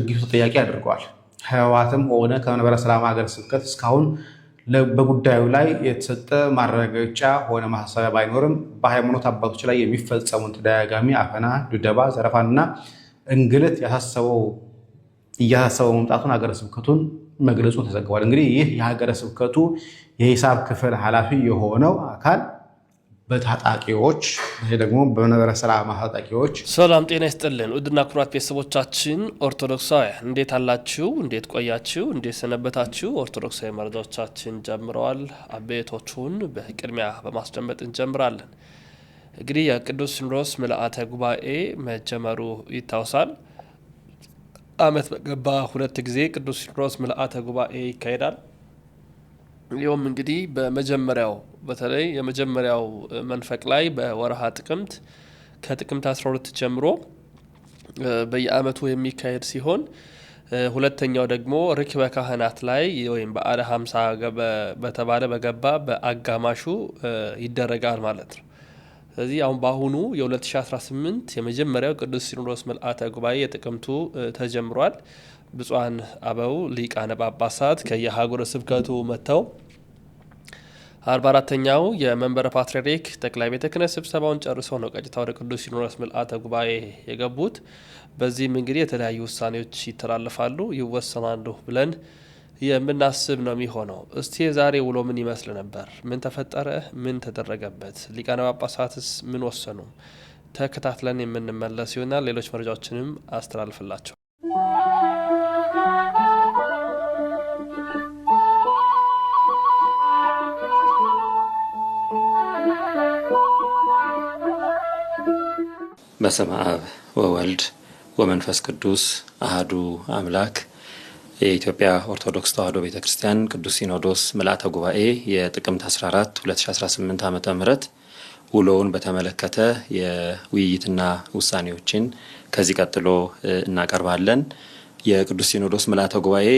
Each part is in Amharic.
ድርጊቱ ተጠያቂ አድርገዋል። ህወሓትም ሆነ ከመንበረ ሰላማ ሀገረ ስብከት እስካሁን በጉዳዩ ላይ የተሰጠ ማረጋገጫ ሆነ ማሳሰቢያ ባይኖርም በሃይማኖት አባቶች ላይ የሚፈጸሙን ተደጋጋሚ አፈና፣ ድብደባ፣ ዘረፋና እንግልት እያሳሰበው መምጣቱን ሀገረ ስብከቱን መግለጹን ተዘግቧል። እንግዲህ ይህ የሀገረ ስብከቱ የሂሳብ ክፍል ኃላፊ የሆነው አካል በታጣቂዎች ደግሞ በመንበረ ሰላማ ታጣቂዎች ሰላም ጤና ይስጥልን። ውድና ኩራት ቤተሰቦቻችን ኦርቶዶክሳውያን እንዴት አላችሁ? እንዴት ቆያችሁ? እንዴት ሰነበታችሁ? ኦርቶዶክሳዊ መረጃዎቻችን ጀምረዋል። አበይቶቹን በቅድሚያ በማስደመጥ እንጀምራለን። እንግዲህ የቅዱስ ሲኖዶስ ምልአተ ጉባኤ መጀመሩ ይታወሳል። ዓመት በገባ 2 ጊዜ ቅዱስ ሲኖዶስ ምልአተ ጉባኤ ይካሄዳል። ይኸውም እንግዲህ በመጀመሪያው በተለይ የመጀመሪያው መንፈቅ ላይ በወርሃ ጥቅምት ከጥቅምት 12 ጀምሮ በየዓመቱ የሚካሄድ ሲሆን ሁለተኛው ደግሞ ርክበ ካህናት ላይ ወይም በዓለ 50 በተባለ በገባ በአጋማሹ ይደረጋል ማለት ነው። ስለዚህ አሁን በአሁኑ የ2018 የመጀመሪያው ቅዱስ ሲኖዶስ ምልአተ ጉባኤ የጥቅምቱ ተጀምሯል። ብፁዓን አበው ሊቃነ ጳጳሳት ከየሀገረ ስብከቱ መጥተው 44ኛው የመንበረ ፓትርያርክ ጠቅላይ ቤተ ክህነት ስብሰባውን ጨርሰው ነው ቀጥታ ወደ ቅዱስ ሲኖዶስ ምልአተ ጉባኤ የገቡት። በዚህም እንግዲህ የተለያዩ ውሳኔዎች ይተላለፋሉ፣ ይወሰናሉ ብለን የምናስብ ነው የሚሆነው። እስቲ የዛሬ ውሎ ምን ይመስል ነበር? ምን ተፈጠረ? ምን ተደረገበት? ሊቃነ ጳጳሳትስ ምን ወሰኑ? ተከታትለን የምንመለስ ይሆናል። ሌሎች መረጃዎችንም አስተላልፍላቸው። በስመ አብ ወወልድ ወመንፈስ ቅዱስ አሐዱ አምላክ። የኢትዮጵያ ኦርቶዶክስ ተዋሕዶ ቤተክርስቲያን ቅዱስ ሲኖዶስ ምልአተ ጉባኤ የጥቅምት 14 2018 ዓ.ም ውሎውን በተመለከተ የውይይትና ውሳኔዎችን ከዚህ ቀጥሎ እናቀርባለን። የቅዱስ ሲኖዶስ ምልአተ ጉባኤ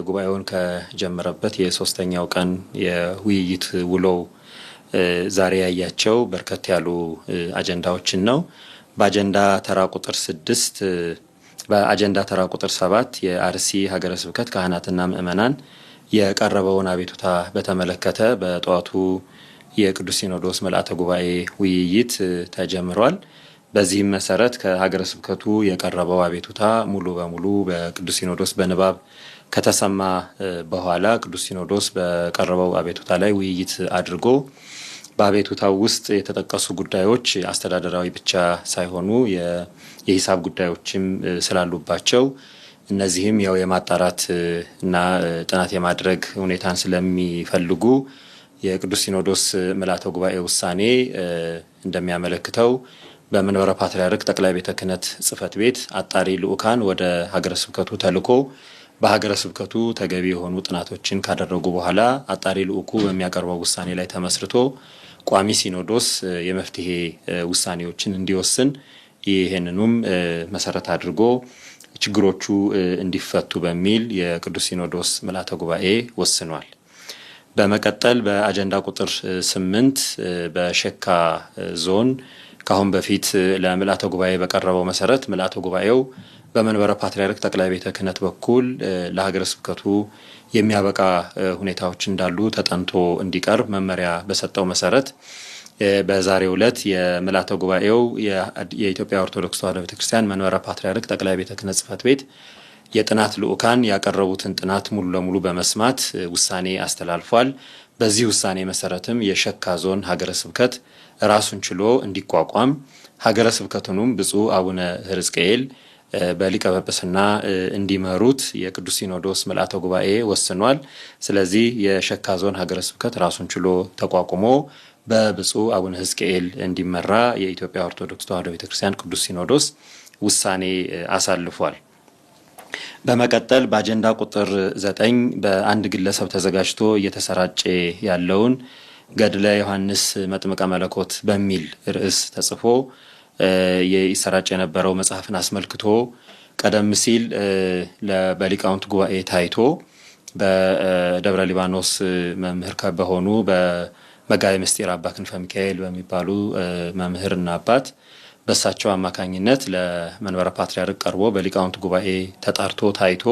ጉባኤውን ከጀመረበት የሶስተኛው ቀን የውይይት ውሎው ዛሬ ያያቸው በርከት ያሉ አጀንዳዎችን ነው። በአጀንዳ ተራ ቁጥር 6 በአጀንዳ ተራ ቁጥር 7 የአርሲ ሀገረ ስብከት ካህናትና ምእመናን የቀረበውን አቤቱታ በተመለከተ በጠዋቱ የቅዱስ ሲኖዶስ ምልአተ ጉባኤ ውይይት ተጀምሯል። በዚህም መሰረት ከሀገረ ስብከቱ የቀረበው አቤቱታ ሙሉ በሙሉ በቅዱስ ሲኖዶስ በንባብ ከተሰማ በኋላ ቅዱስ ሲኖዶስ በቀረበው አቤቱታ ላይ ውይይት አድርጎ በአቤቱታው ውስጥ የተጠቀሱ ጉዳዮች አስተዳደራዊ ብቻ ሳይሆኑ የሂሳብ ጉዳዮችም ስላሉባቸው እነዚህም ያው የማጣራት እና ጥናት የማድረግ ሁኔታን ስለሚፈልጉ የቅዱስ ሲኖዶስ ምልአተ ጉባኤ ውሳኔ እንደሚያመለክተው በመንበረ ፓትርያርክ ጠቅላይ ቤተ ክህነት ጽሕፈት ቤት አጣሪ ልዑካን ወደ ሀገረ ስብከቱ ተልኮ በሀገረ ስብከቱ ተገቢ የሆኑ ጥናቶችን ካደረጉ በኋላ አጣሪ ልዑኩ በሚያቀርበው ውሳኔ ላይ ተመስርቶ ቋሚ ሲኖዶስ የመፍትሄ ውሳኔዎችን እንዲወስን ይህንኑም መሰረት አድርጎ ችግሮቹ እንዲፈቱ በሚል የቅዱስ ሲኖዶስ ምልአተ ጉባኤ ወስኗል። በመቀጠል በአጀንዳ ቁጥር 8 በሸካ ዞን ካሁን በፊት ለምልአተ ጉባኤ በቀረበው መሰረት ምልአተ ጉባኤው በመንበረ ፓትርያርክ ጠቅላይ ቤተ ክህነት በኩል ለሀገረ ስብከቱ የሚያበቃ ሁኔታዎች እንዳሉ ተጠንቶ እንዲቀርብ መመሪያ በሰጠው መሰረት በዛሬው ዕለት የምልአተ ጉባኤው የኢትዮጵያ ኦርቶዶክስ ተዋሕዶ ቤተክርስቲያን መንበረ ፓትርያርክ ጠቅላይ ቤተ ክህነት ጽሕፈት ቤት የጥናት ልዑካን ያቀረቡትን ጥናት ሙሉ ለሙሉ በመስማት ውሳኔ አስተላልፏል። በዚህ ውሳኔ መሰረትም የሸካ ዞን ሀገረ ስብከት ራሱን ችሎ እንዲቋቋም ሀገረ ስብከቱንም ብፁዕ አቡነ ሕዝቅኤል በሊቀ ጵጵስና እንዲመሩት የቅዱስ ሲኖዶስ ምልአተ ጉባኤ ወስኗል። ስለዚህ የሸካ ዞን ሀገረ ስብከት ራሱን ችሎ ተቋቁሞ በብፁዕ አቡነ ሕዝቅኤል እንዲመራ የኢትዮጵያ ኦርቶዶክስ ተዋሕዶ ቤተክርስቲያን ቅዱስ ሲኖዶስ ውሳኔ አሳልፏል። በመቀጠል በአጀንዳ ቁጥር 9 በአንድ ግለሰብ ተዘጋጅቶ እየተሰራጨ ያለውን ገድለ ዮሐንስ መጥምቀ መለኮት በሚል ርዕስ ተጽፎ ይሰራጭ የነበረው መጽሐፍን አስመልክቶ ቀደም ሲል በሊቃውንት ጉባኤ ታይቶ በደብረ ሊባኖስ መምህር በሆኑ በመጋቤ ምስጢር አባ ክንፈ ሚካኤል በሚባሉ መምህርና አባት በሳቸው አማካኝነት ለመንበረ ፓትርያርክ ቀርቦ በሊቃውንት ጉባኤ ተጣርቶ ታይቶ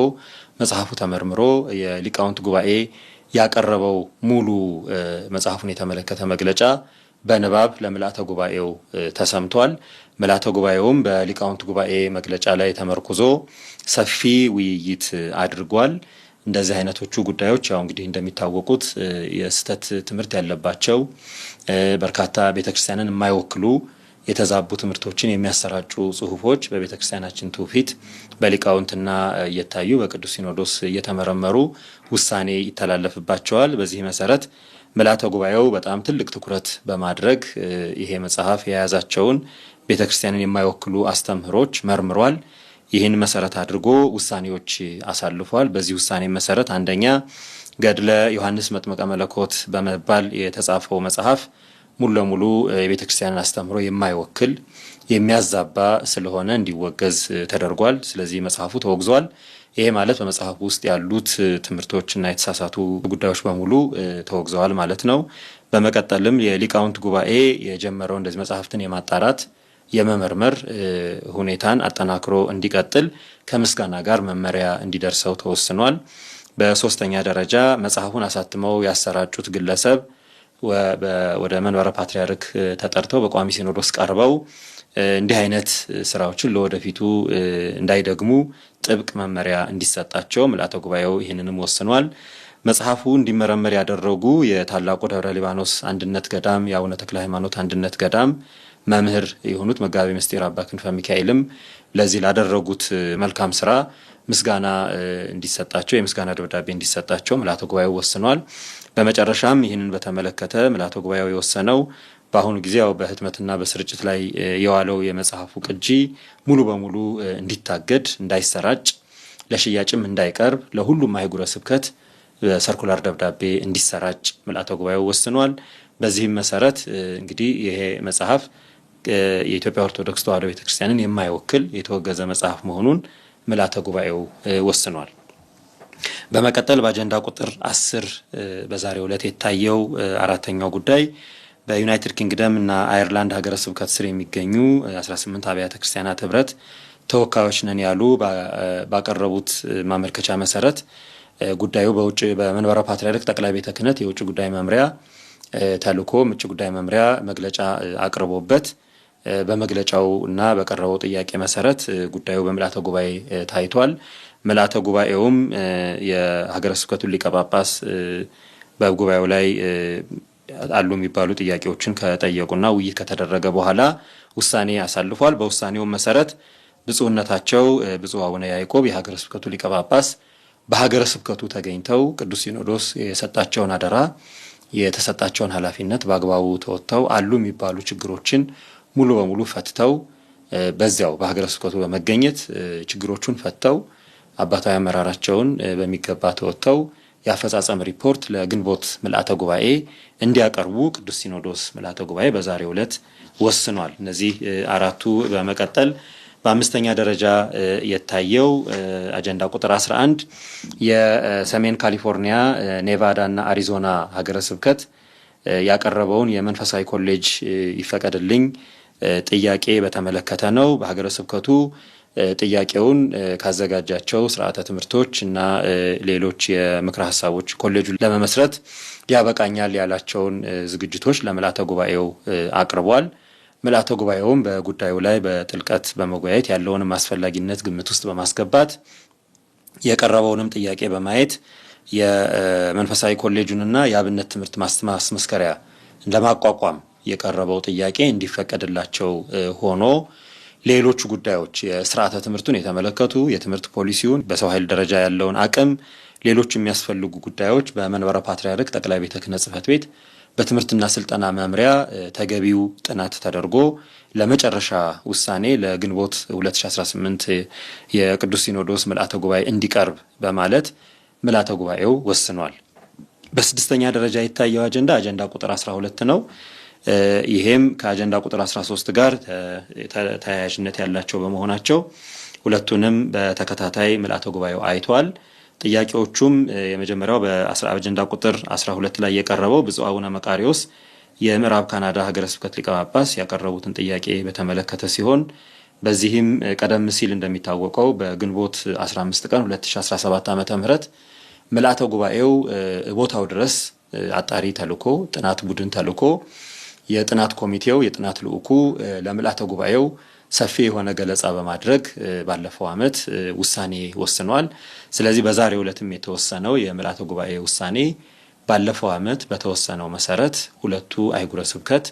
መጽሐፉ ተመርምሮ የሊቃውንት ጉባኤ ያቀረበው ሙሉ መጽሐፉን የተመለከተ መግለጫ በንባብ ለምልአተ ጉባኤው ተሰምቷል። ምልአተ ጉባኤውም በሊቃውንት ጉባኤ መግለጫ ላይ ተመርኩዞ ሰፊ ውይይት አድርጓል። እንደዚህ አይነቶቹ ጉዳዮች ያው እንግዲህ እንደሚታወቁት የስተት ትምህርት ያለባቸው በርካታ ቤተክርስቲያንን የማይወክሉ የተዛቡ ትምህርቶችን የሚያሰራጩ ጽሁፎች በቤተክርስቲያናችን ትውፊት በሊቃውንትና እየታዩ በቅዱስ ሲኖዶስ እየተመረመሩ ውሳኔ ይተላለፍባቸዋል። በዚህ መሰረት ምልአተ ጉባኤው በጣም ትልቅ ትኩረት በማድረግ ይሄ መጽሐፍ የያዛቸውን ቤተክርስቲያንን የማይወክሉ አስተምህሮች መርምሯል። ይህን መሰረት አድርጎ ውሳኔዎች አሳልፏል። በዚህ ውሳኔ መሰረት አንደኛ ገድለ ዮሐንስ መጥምቀ መለኮት በመባል የተጻፈው መጽሐፍ ሙሉ ለሙሉ የቤተክርስቲያንን አስተምህሮ የማይወክል የሚያዛባ ስለሆነ እንዲወገዝ ተደርጓል። ስለዚህ መጽሐፉ ተወግዟል። ይሄ ማለት በመጽሐፉ ውስጥ ያሉት ትምህርቶችና የተሳሳቱ ጉዳዮች በሙሉ ተወግዘዋል ማለት ነው። በመቀጠልም የሊቃውንት ጉባኤ የጀመረው እንደዚህ መጽሐፍትን የማጣራት የመመርመር ሁኔታን አጠናክሮ እንዲቀጥል ከምስጋና ጋር መመሪያ እንዲደርሰው ተወስኗል። በሶስተኛ ደረጃ መጽሐፉን አሳትመው ያሰራጩት ግለሰብ ወደ መንበረ ፓትርያርክ ተጠርተው በቋሚ ሲኖዶስ ቀርበው እንዲህ አይነት ስራዎችን ለወደፊቱ እንዳይደግሙ ጥብቅ መመሪያ እንዲሰጣቸው ምልአተ ጉባኤው ይህንንም ወስኗል። መጽሐፉ እንዲመረመር ያደረጉ የታላቁ ደብረ ሊባኖስ አንድነት ገዳም የአቡነ ተክለ ሃይማኖት አንድነት ገዳም መምህር የሆኑት መጋቤ ምስጢር አባ ክንፈ ሚካኤልም ለዚህ ላደረጉት መልካም ስራ ምስጋና እንዲሰጣቸው የምስጋና ደብዳቤ እንዲሰጣቸው ምልአተ ጉባኤው ወስኗል። በመጨረሻም ይህንን በተመለከተ ምልአተ ጉባኤው የወሰነው በአሁኑ ጊዜ ያው በህትመትና በስርጭት ላይ የዋለው የመጽሐፉ ቅጂ ሙሉ በሙሉ እንዲታገድ፣ እንዳይሰራጭ፣ ለሽያጭም እንዳይቀርብ ለሁሉም አህጉረ ስብከት ሰርኩላር ደብዳቤ እንዲሰራጭ ምልአተ ጉባኤው ወስኗል። በዚህም መሰረት እንግዲህ ይሄ መጽሐፍ የኢትዮጵያ ኦርቶዶክስ ተዋሕዶ ቤተክርስቲያንን የማይወክል የተወገዘ መጽሐፍ መሆኑን ምልአተ ጉባኤው ወስኗል። በመቀጠል በአጀንዳ ቁጥር 10 በዛሬው ዕለት የታየው አራተኛው ጉዳይ በዩናይትድ ኪንግደም እና አየርላንድ ሀገረ ስብከት ስር የሚገኙ 18 አብያተ ክርስቲያናት ህብረት ተወካዮች ነን ያሉ ባቀረቡት ማመልከቻ መሰረት ጉዳዩ በመንበረ ፓትርያርክ ጠቅላይ ቤተ ክህነት የውጭ ጉዳይ መምሪያ ተልኮ ውጭ ጉዳይ መምሪያ መግለጫ አቅርቦበት በመግለጫው እና በቀረበው ጥያቄ መሰረት ጉዳዩ በምልአተ ጉባኤ ታይቷል። ምልአተ ጉባኤውም የሀገረ ስብከቱን ሊቀ ጳጳስ በጉባኤው ላይ አሉ የሚባሉ ጥያቄዎችን ከጠየቁና ውይይት ከተደረገ በኋላ ውሳኔ አሳልፏል። በውሳኔው መሰረት ብፁዕነታቸው ብፁዕ አቡነ ያዕቆብ የሀገረ ስብከቱ ሊቀ ጳጳስ በሀገረ ስብከቱ ተገኝተው ቅዱስ ሲኖዶስ የሰጣቸውን አደራ የተሰጣቸውን ኃላፊነት በአግባቡ ተወጥተው አሉ የሚባሉ ችግሮችን ሙሉ በሙሉ ፈትተው በዚያው በሀገረ ስብከቱ በመገኘት ችግሮቹን ፈተው አባታዊ አመራራቸውን በሚገባ ተወጥተው የአፈጻጸም ሪፖርት ለግንቦት ምልአተ ጉባኤ እንዲያቀርቡ ቅዱስ ሲኖዶስ ምልአተ ጉባኤ በዛሬው ዕለት ወስኗል። እነዚህ አራቱ በመቀጠል በአምስተኛ ደረጃ የታየው አጀንዳ ቁጥር 11 የሰሜን ካሊፎርኒያ፣ ኔቫዳ እና አሪዞና ሀገረ ስብከት ያቀረበውን የመንፈሳዊ ኮሌጅ ይፈቀድልኝ ጥያቄ በተመለከተ ነው። በሀገረ ስብከቱ ጥያቄውን ካዘጋጃቸው ስርዓተ ትምህርቶች እና ሌሎች የምክረ ሀሳቦች ኮሌጁን ለመመስረት ያበቃኛል ያላቸውን ዝግጅቶች ለምልአተ ጉባኤው አቅርቧል። ምልአተ ጉባኤውም በጉዳዩ ላይ በጥልቀት በመወያየት ያለውንም አስፈላጊነት ግምት ውስጥ በማስገባት የቀረበውንም ጥያቄ በማየት የመንፈሳዊ ኮሌጁንና የአብነት ትምህርት ማስመስከሪያ ለማቋቋም የቀረበው ጥያቄ እንዲፈቀድላቸው ሆኖ ሌሎች ጉዳዮች የስርዓተ ትምህርቱን የተመለከቱ የትምህርት ፖሊሲውን፣ በሰው ኃይል ደረጃ ያለውን አቅም፣ ሌሎች የሚያስፈልጉ ጉዳዮች በመንበረ ፓትርያርክ ጠቅላይ ቤተ ክህነት ጽሕፈት ቤት በትምህርትና ስልጠና መምሪያ ተገቢው ጥናት ተደርጎ ለመጨረሻ ውሳኔ ለግንቦት 2018 የቅዱስ ሲኖዶስ ምልአተ ጉባኤ እንዲቀርብ በማለት ምልአተ ጉባኤው ወስኗል። በስድስተኛ ደረጃ የታየው አጀንዳ ቁጥር 12 ነው። ይሄም ከአጀንዳ ቁጥር 13 ጋር ተያያዥነት ያላቸው በመሆናቸው ሁለቱንም በተከታታይ ምልአተ ጉባኤው አይቷል። ጥያቄዎቹም የመጀመሪያው በአጀንዳ ቁጥር 12 ላይ የቀረበው ብፁዕ አቡነ መቃርዮስ የምዕራብ ካናዳ ሀገረ ስብከት ሊቀ ጳጳስ ያቀረቡትን ጥያቄ በተመለከተ ሲሆን በዚህም ቀደም ሲል እንደሚታወቀው በግንቦት 15 ቀን 2017 ዓ.ም ምልዓተ ጉባኤው ቦታው ድረስ አጣሪ ተልኮ ጥናት ቡድን ተልኮ የጥናት ኮሚቴው የጥናት ልኡኩ ለምልዓተ ጉባኤው ሰፊ የሆነ ገለጻ በማድረግ ባለፈው ዓመት ውሳኔ ወስኗል። ስለዚህ በዛሬው ዕለትም የተወሰነው የምልዓተ ጉባኤ ውሳኔ ባለፈው ዓመት በተወሰነው መሰረት ሁለቱ አህጉረ ስብከት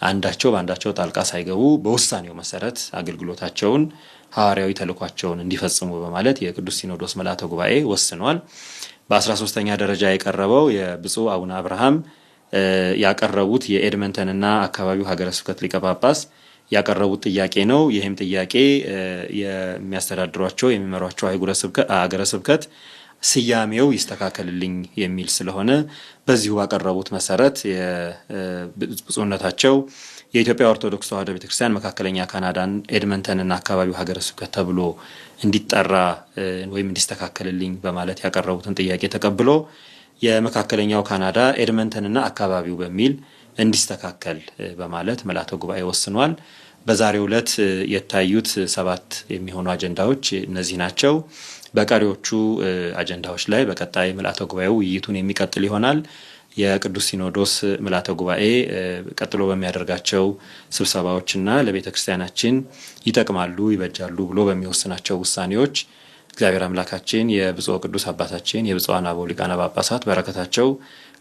አንዳቸው በአንዳቸው ጣልቃ ሳይገቡ በውሳኔው መሰረት አገልግሎታቸውን ሐዋርያዊ ተልኳቸውን እንዲፈጽሙ በማለት የቅዱስ ሲኖዶስ ምልዓተ ጉባኤ ወስኗል። በ13ኛ ደረጃ የቀረበው የብፁዕ አቡነ አብርሃም ያቀረቡት የኤድመንተንና አካባቢው ሀገረ ስብከት ሊቀ ጳጳስ ያቀረቡት ጥያቄ ነው። ይህም ጥያቄ የሚያስተዳድሯቸው የሚመሯቸው ሀገረ ስብከት ስያሜው ይስተካከልልኝ የሚል ስለሆነ በዚሁ ባቀረቡት መሰረት የብፁዕነታቸው የኢትዮጵያ ኦርቶዶክስ ተዋሕዶ ቤተክርስቲያን መካከለኛ ካናዳን ኤድመንተንና አካባቢው ሀገረ ስብከት ተብሎ እንዲጠራ ወይም እንዲስተካከልልኝ በማለት ያቀረቡትን ጥያቄ ተቀብሎ የመካከለኛው ካናዳ ኤድመንተንና አካባቢው በሚል እንዲስተካከል በማለት ምልዓተ ጉባኤ ወስኗል። በዛሬው ዕለት የታዩት 7 የሚሆኑ አጀንዳዎች እነዚህ ናቸው። በቀሪዎቹ አጀንዳዎች ላይ በቀጣይ ምልዓተ ጉባኤው ውይይቱን የሚቀጥል ይሆናል። የቅዱስ ሲኖዶስ ምልዓተ ጉባኤ ቀጥሎ በሚያደርጋቸው ስብሰባዎችና ለቤተክርስቲያናችን ይጠቅማሉ ይበጃሉ ብሎ በሚወስናቸው ውሳኔዎች እግዚአብሔር አምላካችን የብፁዕ ቅዱስ አባታችን የብፁዓን አበው ሊቃነ ጳጳሳት በረከታቸው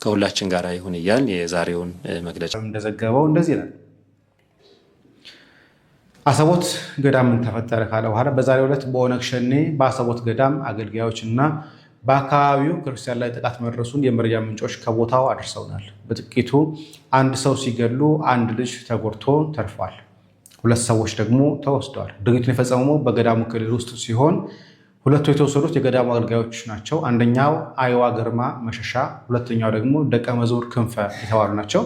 ከሁላችን ጋር ይሁን እያል የዛሬውን መግለጫ እንደዘገበው እንደዚህ ነው። አሰቦት ገዳም ምን ተፈጠረ ካለ በኋላ በዛሬው ዕለት በኦነግ ሸኔ በአሰቦት ገዳም አገልጋዮች እና በአካባቢው ክርስቲያን ላይ ጥቃት መድረሱን የመረጃ ምንጮች ከቦታው አድርሰውናል። በጥቂቱ አንድ ሰው ሲገሉ አንድ ልጅ ተጎድቶ ተርፏል። 2 ሰዎች ደግሞ ተወስደዋል። ድርጊቱን የፈጸመው በገዳሙ ክልል ውስጥ ሲሆን ሁለቱ የተወሰዱት የገዳሙ አገልጋዮች ናቸው። አንደኛው አይዋ ግርማ መሸሻ፣ ሁለተኛው ደግሞ ደቀ መዝሙር ክንፈ የተባሉ ናቸው።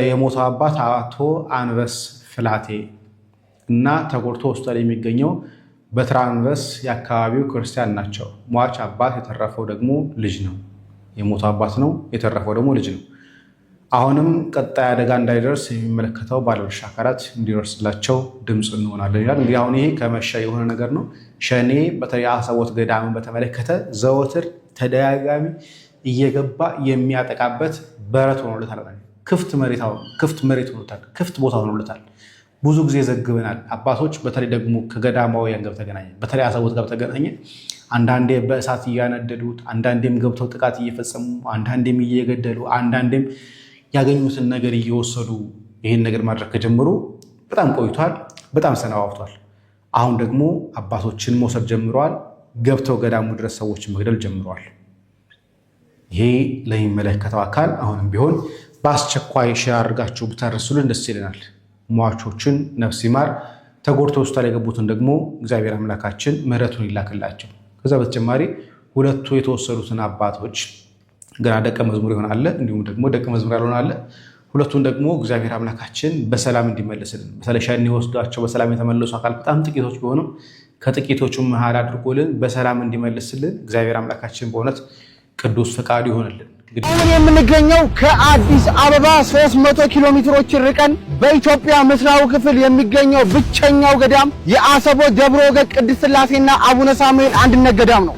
የሞተው አባት አቶ አንበስ ፍላቴ እና ተጎድቶ ሆስፒታል የሚገኘው በትራንቨስ የአካባቢው ክርስቲያን ናቸው። ሟች አባት የተረፈው ደግሞ ልጅ ነው። የሞተው አባት ነው፣ የተረፈው ደግሞ ልጅ ነው። አሁንም ቀጣይ አደጋ እንዳይደርስ የሚመለከተው ባለድርሻ አካላት እንዲደርስላቸው ድምፅ እንሆናለን ይላል። እንግዲህ አሁን ይሄ ከመሸ የሆነ ነገር ነው። ሸኔ በተለይ አሰቦት ገዳምን በተመለከተ ዘወትር ተደጋጋሚ እየገባ የሚያጠቃበት በረት ሆኖለታል። ክፍት መሬት ሆኖታል። ክፍት ቦታ ሆኖለታል። ብዙ ጊዜ ዘግበናል። አባቶች በተለይ ደግሞ ከገዳማውያን ጋር ተገናኘ፣ በተለይ አሰቦት ጋር ተገናኘ። አንዳንዴ በእሳት እያነደዱት፣ አንዳንዴም ገብተው ጥቃት እየፈጸሙ፣ አንዳንዴም እየገደሉ፣ አንዳንዴም ያገኙትን ነገር እየወሰዱ ይህን ነገር ማድረግ ከጀመሩ በጣም ቆይቷል። በጣም ሰነባብቷል። አሁን ደግሞ አባቶችን መውሰድ ጀምረዋል። ገብተው ገዳሙ ድረስ ሰዎችን መግደል ጀምረዋል። ይሄ ለሚመለከተው አካል አሁንም ቢሆን በአስቸኳይ ሼር አድርጋችሁ ብታደርሱልን ደስ ይለናል። ሟቾችን ነፍስ ይማር፣ ተጎድተው ሆስፒታል የገቡትን ደግሞ እግዚአብሔር አምላካችን ምሕረቱን ይላክላቸው። ከዛ በተጨማሪ ሁለቱ የተወሰዱትን አባቶች ገና ደቀ መዝሙር ይሆን አለ፣ እንዲሁም ደግሞ ደቀ መዝሙር ያልሆነ አለ። ሁለቱን ደግሞ እግዚአብሔር አምላካችን በሰላም እንዲመልስልን፣ በተለይ ሸኔ ወስዷቸው በሰላም የተመለሱ አካል በጣም ጥቂቶች ቢሆኑም ከጥቂቶቹ መሃል አድርጎልን በሰላም እንዲመልስልን እግዚአብሔር አምላካችን በእውነት ቅዱስ ፈቃዱ ይሆንልን። አሁን የምንገኘው ከአዲስ አበባ 300 ኪሎ ሜትሮችን ርቀን በኢትዮጵያ ምስራቁ ክፍል የሚገኘው ብቸኛው ገዳም የአሰቦት ደብረ ወገግ ቅድስት ሥላሴና አቡነ ሳሙኤል አንድነት ገዳም ነው።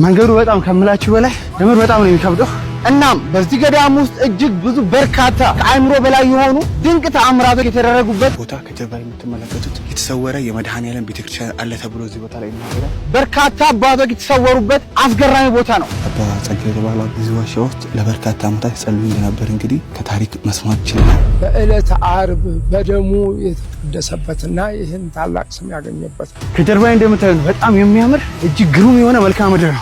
መንገዱ በጣም ከምላችሁ በላይ ደምር በጣም ነው የሚከብደው። እናም በዚህ ገዳም ውስጥ እጅግ ብዙ በርካታ ከአእምሮ በላይ የሆኑ ድንቅ ተአምራቶች የተደረጉበት ቦታ ከጀርባ የምትመለከቱት የተሰወረ የመድኃኔዓለም ቤተክርስቲያን አለ ተብሎ እዚህ ቦታ ላይ ይናገራል። በርካታ አባቶች የተሰወሩበት አስገራሚ ቦታ ነው። አባ ጸጋዬ የተባሉ እዚህ ዋሻ ውስጥ ለበርካታ ዓመታት ጸልዩ እንደነበር እንግዲህ ከታሪክ መስማት ችለናል። በዕለተ ዓርብ በደሙ የተቀደሰበትና ይህን ታላቅ ስም ያገኘበት ከጀርባ እንደምታዩት በጣም የሚያምር እጅግ ግሩም የሆነ መልክዓ ምድር ነው።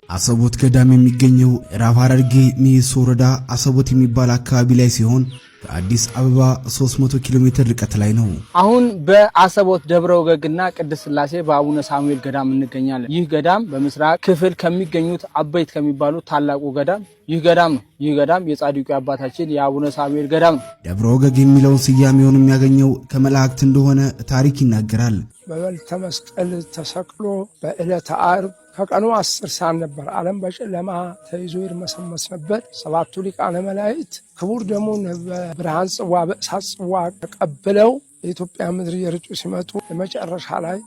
አሰቦት ገዳም የሚገኘው ምዕራብ ሐረርጌ ሚኤሶ ወረዳ አሰቦት የሚባል አካባቢ ላይ ሲሆን ከአዲስ አበባ 300 ኪሎ ሜትር ርቀት ላይ ነው። አሁን በአሰቦት ደብረ ወገግና ቅድስት ሥላሴ በአቡነ ሳሙኤል ገዳም እንገኛለን። ይህ ገዳም በምስራቅ ክፍል ከሚገኙት አበይት ከሚባሉት ታላቁ ገዳም ይህ ገዳም ነው። ይህ ገዳም የጻድቁ አባታችን የአቡነ ሳሙኤል ገዳም ነው። ደብረ ወገግ የሚለውን ስያሜውን የሚያገኘው ከመላእክት እንደሆነ ታሪክ ይናገራል። በበልተ መስቀል ተሰቅሎ በዕለተ ዓርብ ከቀኑ 10 ሰዓት ነበር። ዓለም በጨለማ ተይዞ ይርመሰመስ ነበር። 7ቱ ሊቃነ መላእክት ክቡር ደሙን በብርሃን ጽዋ በእሳት ጽዋ ተቀብለው የኢትዮጵያ ምድር እየረጩ ሲመጡ የመጨረሻ ላይ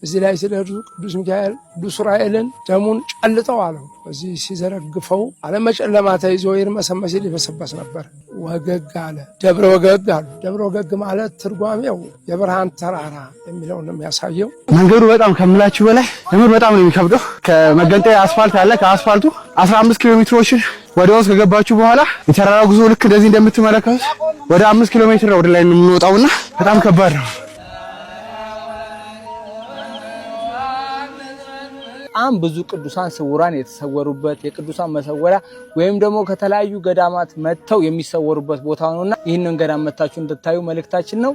እዚህ ላይ ሲደርሱ ቅዱስ ሚካኤል ቅዱስ ዑራኤልን ደሙን ጨልጠው አለው። እዚህ ሲዘረግፈው ዓለም በጨለማ ተይዞ ይርመሰመስ ይበሰበስ ነበር። ወገግ አለ። ደብረ ወገግ አሉ። ደብረ ወገግ ማለት ትርጓሜው የብርሃን ተራራ የሚለውን ነው የሚያሳየው። መንገዱ በጣም ከምላችሁ በላይ ለምን በጣም ነው የሚከብደው። ከመገንጠያ አስፋልት አለ። ከአስፋልቱ 15 ኪሎ ሜትሮችን ወደ ውስጥ ከገባችሁ በኋላ የተራራ ጉዞ ልክ እንደዚህ እንደምትመለከቱት ወደ 5 ኪሎ ሜትር ወደ ላይ ነው የምንወጣውና በጣም ከባድ ነው። በጣም ብዙ ቅዱሳን ስውራን የተሰወሩበት የቅዱሳን መሰወሪያ ወይም ደግሞ ከተለያዩ ገዳማት መጥተው የሚሰወሩበት ቦታ ነውና ይህንን ገዳም መታችሁ እንድታዩ መልእክታችን ነው።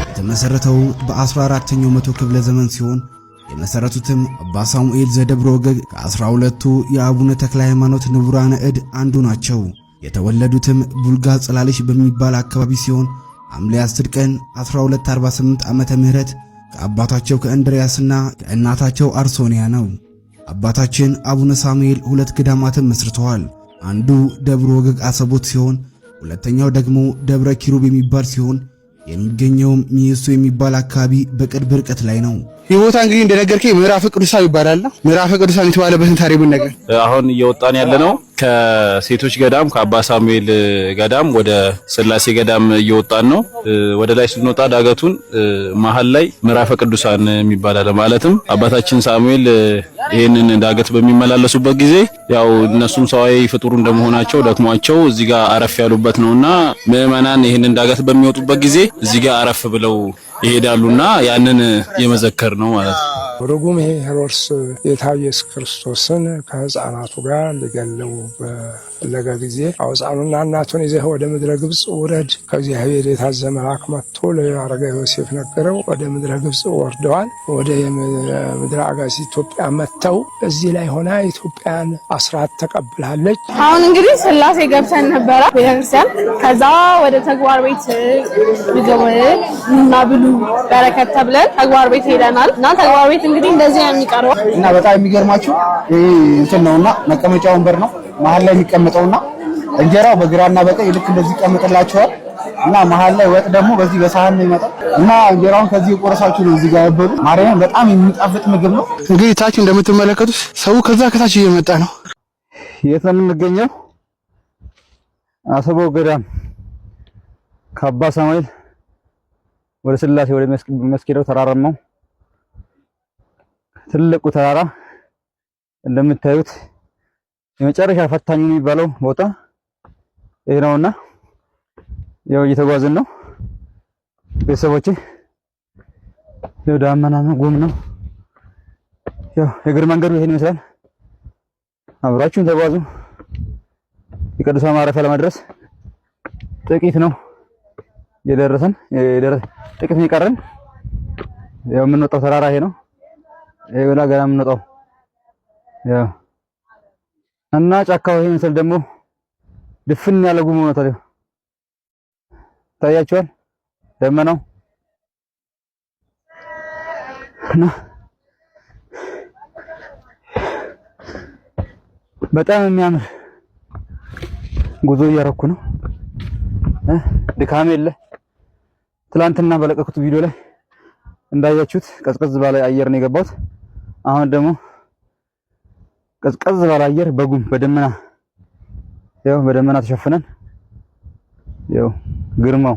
የተመሰረተው በ14ኛው መቶ ክፍለ ዘመን ሲሆን የመሰረቱትም አባ ሳሙኤል ዘደብረ ወገግ ከ12ቱ የአቡነ ተክለ ሃይማኖት ንቡራነ እድ አንዱ ናቸው። የተወለዱትም ቡልጋ ጽላልሽ በሚባል አካባቢ ሲሆን ሐምሌ 10 ቀን 1248 ዓመተ ምህረት ከአባታቸው ከእንድሪያስና ከእናታቸው አርሶኒያ ነው። አባታችን አቡነ ሳሙኤል 2 ገዳማትን መስርተዋል። አንዱ ደብረ ወገግ አሰቦት ሲሆን ሁለተኛው ደግሞ ደብረ ኪሩብ የሚባል ሲሆን የሚገኘውም ሚየሱ የሚባል አካባቢ በቅርብ ርቀት ላይ ነው። ይህ ቦታ እንግዲህ እንደነገርከኝ ምዕራፈ ቅዱሳን ይባላል። ምዕራፈ ቅዱሳን የተባለበትን ታሪኩን ነገር አሁን እየወጣን ያለነው ከሴቶች ገዳም ከአባ ሳሙኤል ገዳም ወደ ስላሴ ገዳም እየወጣን ነው። ወደ ላይ ስንወጣ ዳገቱን መሃል ላይ ምዕራፈ ቅዱሳን የሚባል አለ። ማለትም አባታችን ሳሙኤል ይሄንን ዳገት በሚመላለሱበት ጊዜ ያው እነሱም ሰዋዊ ፍጡር እንደመሆናቸው ደክሟቸው እዚህ ጋር አረፍ ያሉበት ነውና ምዕመናን ይሄንን ዳገት በሚወጡበት ጊዜ እዚህ ጋር አረፍ ብለው ይሄዳሉና ያንን የመዘከር ነው ማለት ነው። ርጉም ሄሮድስ ጌታ ኢየሱስ ክርስቶስን ከሕፃናቱ ጋር ሊገለው በፈለገ ጊዜ ሕፃኑና እናቱን ይዘህ ወደ ምድረ ግብፅ ውረድ፣ ከእግዚአብሔር የታዘዘ መልአክ መጥቶ ለአረጋ ዮሴፍ ነገረው። ወደ ምድረ ግብፅ ወርደዋል። ወደ ምድረ አጋዚ ኢትዮጵያ መጥተው እዚህ ላይ ሆና ኢትዮጵያን አስራት ተቀብላለች። አሁን እንግዲህ ስላሴ ገብተን ነበረ ቤተክርስቲያን። ከዛ ወደ ተግባር ቤት እና ብሉ በረከት ተብለን ተግባር ቤት ሄደናል እና ተግባር ቤት እንግዲህ እንደዚህ ነው የሚቀርበው እና በጣም የሚገርማችሁ ይሄ እንትን ነውና መቀመጫ ወንበር ነው መሀል ላይ የሚቀመጠውና እንጀራው በግራና በቀኝ ልክ እንደዚህ ይቀመጥላችኋል እና መሀል ላይ ወጥ ደግሞ በዚህ በሳህን ነው ይመጣል እና እንጀራውን ከዚህ ቆረሳችሁ ነው እዚህ ጋር ያበሉ። ማርያም በጣም የሚጣፍጥ ምግብ ነው። እንግዲህ ታች እንደምትመለከቱት ሰው ከዛ ከታች እየመጣ ነው። የት ነው የምንገኘው? አሰቦ ገዳም ከአባ ሳሙኤል ወደ ስላሴ ወደ መስጊደው ተራራማው ትልቁ ተራራ እንደምታዩት የመጨረሻ ፈታኝ የሚባለው ቦታ ይሄ ነውና ያው እየተጓዝን ነው ቤተሰቦቼ። ያው ዳመና ነው ጉም ነው። ያው የእግር መንገዱ ይሄን ይመስላል። አብራችሁን ተጓዙ። የቅዱሳን ማረፊያ ለመድረስ ጥቂት ነው የደረሰን ጥቂት ነው የቀረን። ያው የምንወጣው ተራራ ይሄ ነው። ይሄ ወላ ገና የምንወጣው ያው እና ጫካው ይሄ ምስል ደግሞ ድፍን ያለ ጉም ነው። ታዲያ ታያችኋል ደመናው እና በጣም የሚያምር ጉዞ እያረኩ ነው። ድካም የለ። ትላንትና በለቀኩት ቪዲዮ ላይ እንዳያችሁት ቀዝቀዝ ባለ አየር ነው የገባሁት። አሁን ደግሞ ቀዝቀዝ ባለ አየር በጉም በደመና ያው በደመና ተሸፍነን ያው ግርማው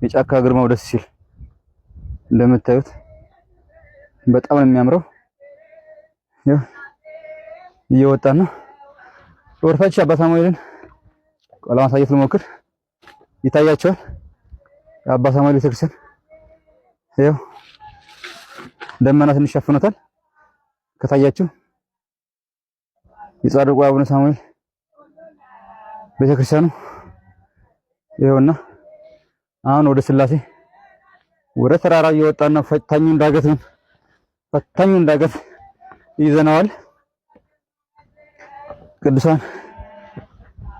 የጫካ ግርማው ደስ ሲል እንደምታዩት በጣም ነው የሚያምረው። ያው እየወጣን ነው። ወርታች አባ ሳሙኤልን ለማሳየት ልሞክር። ይታያቸዋል የአባ ሳሙኤል ቤተክርስቲያን ያው ደመና ትንሽ ሸፍኖታል። ከታያችሁ የጻድቁ አቡነ ሳሙኤል ቤተክርስቲያኑ ይኸውና። አሁን ወደ ስላሴ ወደ ተራራ እየወጣን ነው። ፈታኙን ዳገት ይዘናዋል። ቅዱሳን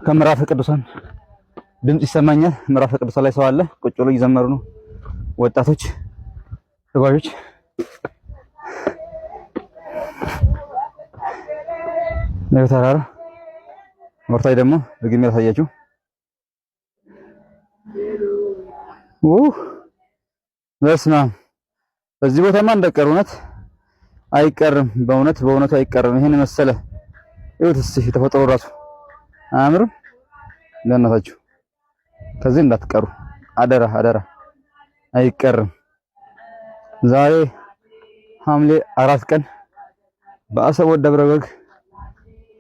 ከምዕራፈ ቅዱሳን ድምጽ ይሰማኛል። ምዕራፈ ቅዱሳን ላይ ሰው አለ። ቁጭ ብሎ እየዘመሩ ነው ወጣቶች። ተጓዦች ነው ተራራ ወርታይ ደግሞ በግሜ ያሳያችሁ በስመ አብ በዚህ ቦታማ እንደቀር እውነት አይቀርም በእውነቱ አይቀርም ይሄን መሰለ ይሁት እስቲ ተፈጥሮ ራሱ አያምርም ለእናታችሁ ከዚህ እንዳትቀሩ አደራ አይቀርም ዛሬ ሐምሌ 4 ቀን በአሰቦት ደብረ ወርቅ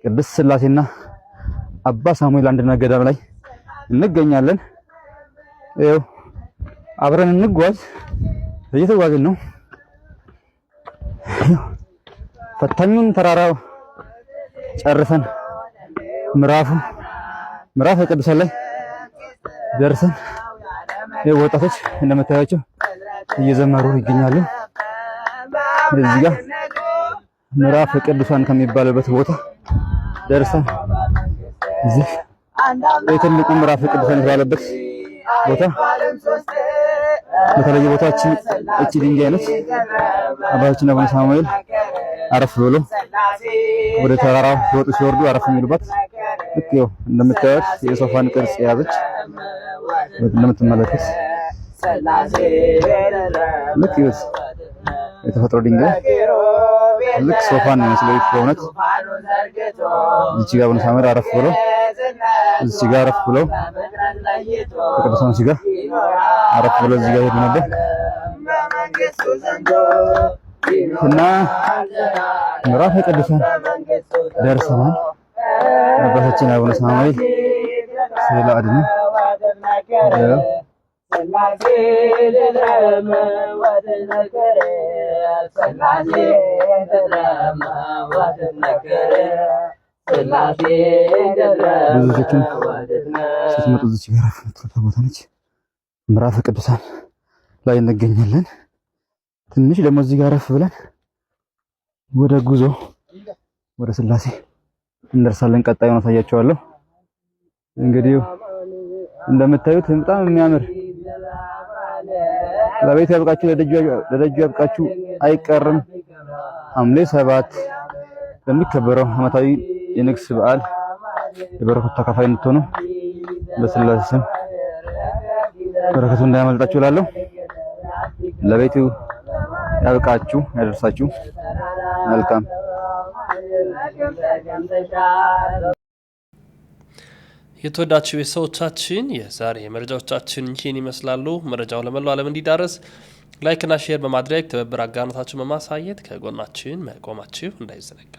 ቅድስት ሥላሴና አባ ሳሙኤል አንድነት ገዳም ላይ እንገኛለን ይኸው አብረን እንጓዝ እየተጓዝን ነው ፈታኙን ተራራ ጨርሰን ምዕራፈ ቅዱሳን ላይ ደርሰን ወጣቶች እንደምታያቸው እየዘመሩ ይገኛሉ እዚህ ጋር ምዕራፈ ቅዱሳን ከሚባልበት ቦታ ደርሰን እዚህ የትልቁ ምዕራፈ ቅዱሳን የተባለበት ቦታ በተለየ ቦታችን እቺ ድንጋይ ነች አባታችን አቡነ ሳሙኤል አረፍ ብሎ ወደ ተራራው ሲወርዱ አረፍ የሚሉባት ልክ ይኸው እንደምታዩት የሶፋን ቅርጽ የያዘች እንደምትመለከቱት ልክ ይኸው የተፈጥሮ ድንጋይ ልክ ሶፋን ነው የሚመስለው በእውነት እዚህ ጋር አቡነ ሳሙኤል አረፍ ብሎ እዚህ ጋር አረፍ ብሎ ከቅዱሳን ጋር አረፍ ብሎ እዚህ ጋር ሄዱ ነበር እና ምዕራፈ ቅዱሳን ደርሰናል አባታችን አቡነ ሳሙኤል ስለ አድኖ ብዙዎችን ስትመጡ እዚህ ጋር አፍንት ቦታ ነች ምዕራፈ ቅዱሳን ላይ እንገኛለን ትንሽ ደግሞ እዚህ ጋር አረፍ ብለን ወደ ጉዞ ወደ ሥላሴ እንደርሳለን ቀጣዩን አሳያችኋለሁ እንግዲህ እንደምታዩት በጣም የሚያምር ለቤት ያብቃችሁ ለደጁ ያብቃችሁ አይቀርም ሐምሌ 7 በሚከበረው ዓመታዊ የንግስ በዓል የበረከቱ ተካፋይ እንድትሆኑ በሥላሴ ስም በረከቱ እንዳያመልጣችሁ እላለሁ ለቤቱ ያብቃችሁ ያደርሳችሁ መልካም የተወዳችሁ ቤተሰቦቻችን የዛሬ መረጃዎቻችን ይህን ይመስላሉ መረጃው ለመላው ዓለም እንዲዳረስ ላይክ እና ሼር በማድረግ ትብብር አጋርነታችሁን በማሳየት ከጎናችን መቆማችሁ እንዳይዘነጋ